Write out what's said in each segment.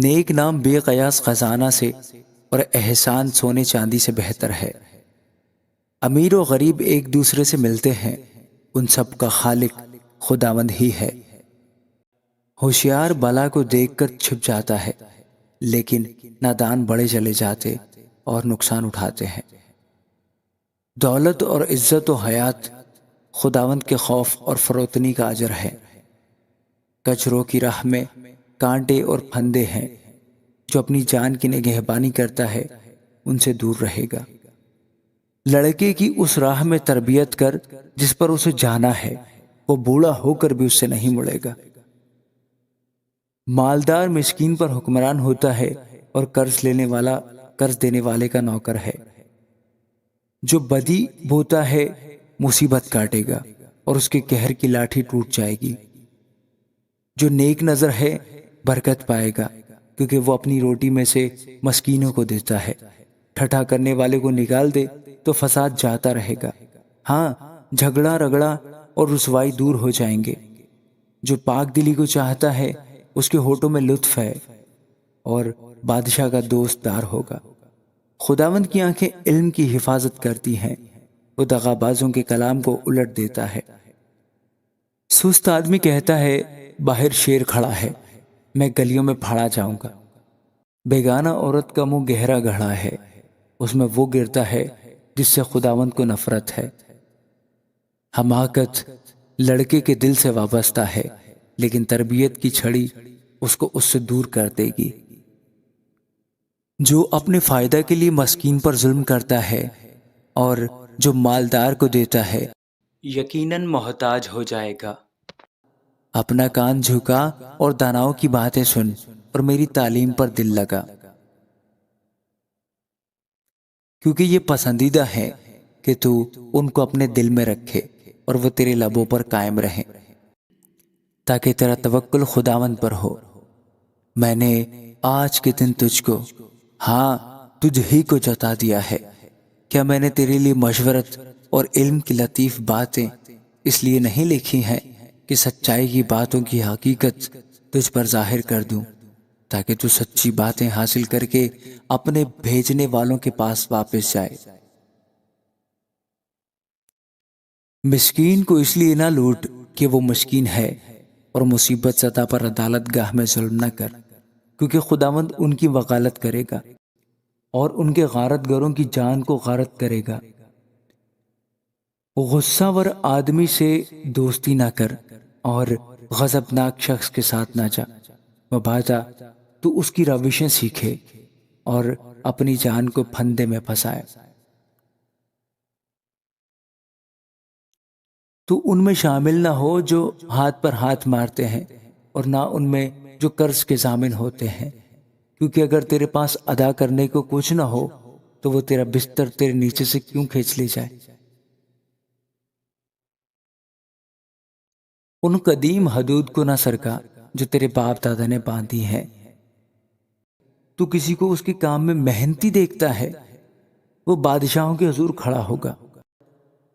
نیک نام بے قیاس خزانہ سے اور احسان سونے چاندی سے بہتر ہے۔ امیر و غریب ایک دوسرے سے ملتے ہیں، ان سب کا خالق خداوند ہی ہے۔ ہوشیار بلا کو دیکھ کر چھپ جاتا ہے، لیکن نادان بڑے چلے جاتے اور نقصان اٹھاتے ہیں۔ دولت اور عزت و حیات خداوند کے خوف اور فروتنی کا اجر ہے۔ کچروں کی راہ میں کانٹے اور پھندے ہیں، جو اپنی جان کی نگہبانی کرتا ہے ان سے دور رہے گا۔ لڑکے کی اس راہ میں تربیت کر جس پر اسے جانا ہے، وہ بوڑھا ہو کر بھی اس سے نہیں مڑے گا۔ مالدار مسکین پر حکمران ہوتا ہے اور قرض دینے والے کا نوکر ہے۔ جو بدی بوتا ہے مصیبت کاٹے گا اور اس کے قہر کی لاٹھی ٹوٹ جائے گی۔ جو نیک نظر ہے برکت پائے گا، کیونکہ وہ اپنی روٹی میں سے مسکینوں کو دیتا ہے۔ ٹھٹھا کرنے والے کو نکال دے تو فساد جاتا رہے گا۔ ہاں، جھگڑا رگڑا اور رسوائی دور ہو جائیں گے۔ جو پاک دلی کو چاہتا ہے اس کے ہونٹوں میں لطف ہے اور بادشاہ کا دوست دار ہوگا۔ خداوند کی آنکھیں علم کی حفاظت کرتی ہیں، وہ دغابازوں کے کلام کو الٹ دیتا ہے۔ سست آدمی کہتا ہے باہر شیر کھڑا ہے، میں گلیوں میں پھاڑا جاؤں گا۔ بیگانہ عورت کا منہ گہرا گڑھا ہے، اس میں وہ گرتا ہے جس سے خداوند کو نفرت ہے۔ حماقت لڑکے کے دل سے وابستہ ہے، لیکن تربیت کی چھڑی اس کو اس سے دور کر دے گی۔ جو اپنے فائدہ کے لیے مسکین پر ظلم کرتا ہے اور جو مالدار کو دیتا ہے یقیناً محتاج ہو جائے گا۔ اپنا کان جھکا اور داناؤں کی باتیں سن اور میری تعلیم پر دل لگا، کیونکہ یہ پسندیدہ ہے کہ تو ان کو اپنے دل میں رکھے اور وہ تیرے لبوں پر قائم رہیں، تاکہ تیرا توکل خداوند پر ہو۔ میں نے آج کے دن تجھ کو، ہاں تجھ ہی کو جتا دیا ہے۔ کیا میں نے تیرے لیے مشورت اور علم کی لطیف باتیں اس لیے نہیں لکھی ہیں کہ سچائی کی باتوں کی حقیقت تجھ پر ظاہر کر دوں، تاکہ تو سچی باتیں حاصل کر کے اپنے بھیجنے والوں کے پاس واپس جائے۔ مسکین کو اس لیے نہ لوٹ کہ وہ مسکین ہے، اور مصیبت زدہ پر عدالت گاہ میں ظلم نہ کر، کیونکہ خداوند ان کی وکالت کرے گا اور ان کے غارت گروں کی جان کو غارت کرے گا۔ غصہ ور آدمی سے دوستی نہ کر اور غضبناک شخص کے ساتھ نہ جا، مبادا تو اس کی روشیں سیکھے اور اپنی جان کو پھندے میں پھنسائے۔ تو ان میں شامل نہ ہو جو ہاتھ پر ہاتھ مارتے ہیں، اور نہ ان میں جو قرض کے ضامن ہوتے ہیں، کیونکہ اگر تیرے پاس ادا کرنے کو کچھ نہ ہو تو وہ تیرا بستر تیرے نیچے سے کیوں کھینچ لی جائے۔ ان قدیم حدود کو نہ سرکا جو تیرے باپ دادا نے باندھی ہیں۔ تو کسی کو اس کے کام میں محنتی دیکھتا ہے، وہ بادشاہوں کے حضور کھڑا ہوگا۔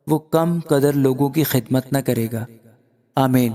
وہ کم قدر لوگوں کی خدمت نہ کرے گا۔ آمین۔